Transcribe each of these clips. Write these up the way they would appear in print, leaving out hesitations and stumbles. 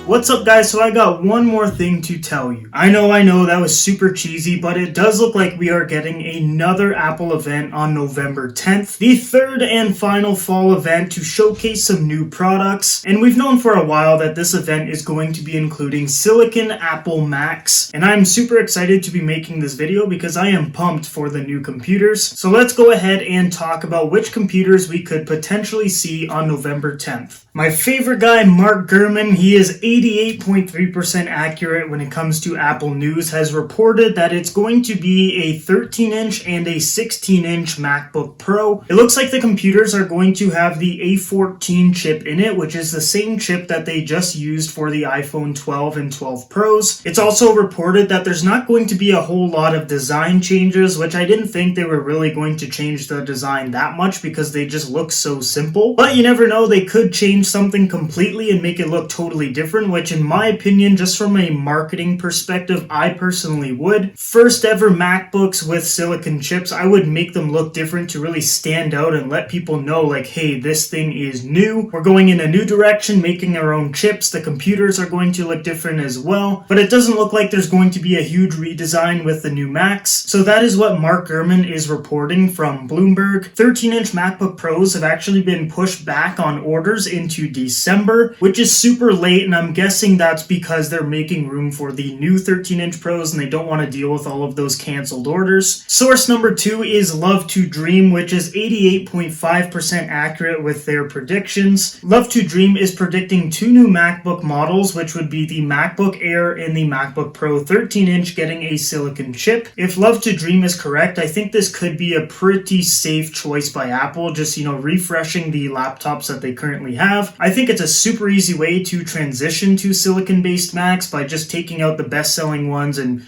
What's up guys, so I got one more thing to tell you. I know, that was super cheesy, but it does look like we are getting another Apple event on November 10th. The third and final fall event to showcase some new products. And we've known for a while that this event is going to be including Silicon Apple Macs. And I'm super excited to be making this video because I am pumped for the new computers. So let's go ahead and talk about which computers we could potentially see on November 10th. My favorite guy, Mark Gurman, he is 88.3% accurate when it comes to Apple News, has reported that it's going to be a 13-inch and a 16-inch MacBook Pro. It looks like the computers are going to have the A14 chip in it, which is the same chip that they just used for the iPhone 12 and 12 Pros. It's also reported that there's not going to be a whole lot of design changes, which I didn't think they were really going to change the design that much because they just look so simple. But you never know, they could change something completely and make it look totally different, which in my opinion, just from a marketing perspective, I personally would. First ever MacBooks with silicon chips, I would make them look different to really stand out and let people know like, hey, this thing is new. We're going in a new direction, making our own chips. The computers are going to look different as well, but it doesn't look like there's going to be a huge redesign with the new Macs. So that is what Mark Gurman is reporting from Bloomberg. 13-inch MacBook Pros have actually been pushed back on orders into December, which is super late, and I'm guessing that's because they're making room for the new 13-inch Pros and they don't want to deal with all of those canceled orders. Source number 2 is Love to Dream, which is 88.5% accurate with their predictions. Love to Dream is predicting 2 new MacBook models, which would be the MacBook Air and the MacBook Pro 13-inch getting a silicon chip. If Love to Dream is correct, I think this could be a pretty safe choice by Apple, just, refreshing the laptops that they currently have. I think it's a super easy way to transition to silicon-based Macs by just taking out the best-selling ones and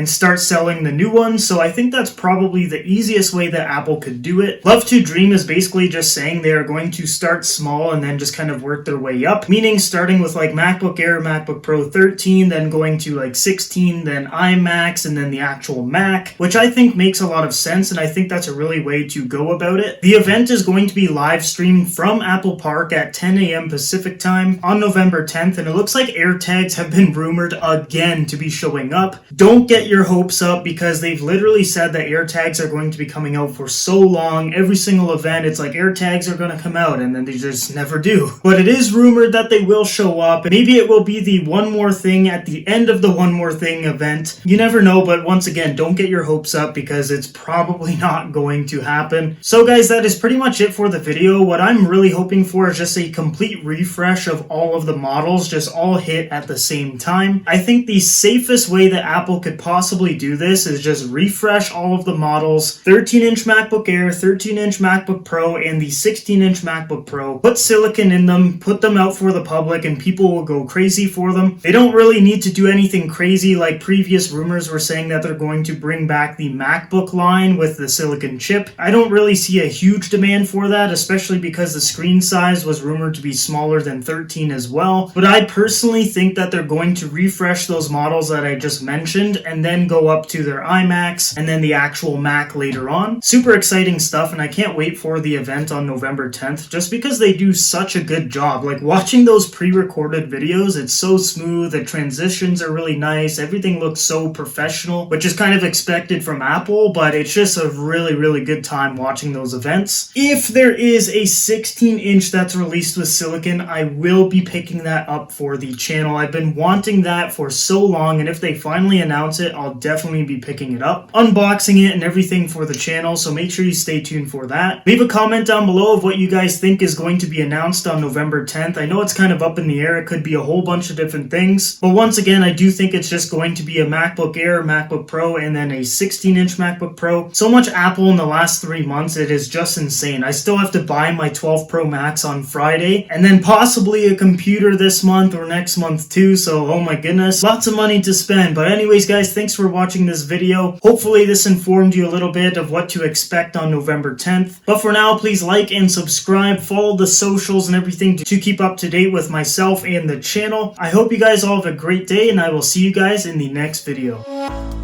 start selling the new ones. So I think that's probably the easiest way that Apple could do it. Love to Dream is basically just saying they are going to start small and then just kind of work their way up, meaning starting with like MacBook Air, MacBook Pro 13, then going to like 16, then iMacs, and then the actual Mac, which I think makes a lot of sense, and I think that's a really way to go about it. The event is going to be live streamed from Apple Park at 10 a.m. Pacific time on November 10th, and it looks like AirTags have been rumored again to be showing up. Don't get your hopes up because they've literally said that AirTags are going to be coming out for so long. Every single event, it's like AirTags are going to come out and then they just never do. But it is rumored that they will show up. Maybe it will be the One More Thing at the end of the One More Thing event. You never know, but once again, don't get your hopes up because it's probably not going to happen. So guys, that is pretty much it for the video. What I'm really hoping for is just a complete refresh of all of the models, just all hit at the same time. I think the safest way that Apple could possibly do this is just refresh all of the models, 13-inch MacBook Air, 13-inch MacBook Pro, and the 16-inch MacBook Pro. Put silicon in them, put them out for the public, and people will go crazy for them. They don't really need to do anything crazy like previous rumors were saying that they're going to bring back the MacBook line with the silicon chip. I don't really see a huge demand for that, especially because the screen size was rumored to be smaller than 13 as well. But I personally think that they're going to refresh those models that I just mentioned and then go up to their iMacs and then the actual Mac later on. Super exciting stuff, and I can't wait for the event on November 10th just because they do such a good job. Like watching those pre-recorded videos, it's so smooth, the transitions are really nice, everything looks so professional, which is kind of expected from Apple, but it's just a really good time watching those events. If there is a 16-inch that's released with silicon, I will be picking that up for the channel. I've been wanting that for so long, and if they finally announce it, I'll definitely be picking it up, unboxing it and everything for the channel, so make sure you stay tuned for that. Leave a comment down below of what you guys think is going to be announced on November 10th. I know it's kind of up in the air, it could be a whole bunch of different things, but once again, I do think it's just going to be a MacBook Air, MacBook Pro, and then a 16-inch MacBook Pro. So much Apple in the last 3 months, it is just insane. I still have to buy my 12 Pro Max on Friday, and then possibly a computer this month or next month too, so oh my goodness, lots of money to spend. But anyways guys, thanks for watching this video. Hopefully this informed you a little bit of what to expect on November 10th. But for now, please like and subscribe, follow the socials and everything to keep up to date with myself and the channel. I hope you guys all have a great day, and I will see you guys in the next video.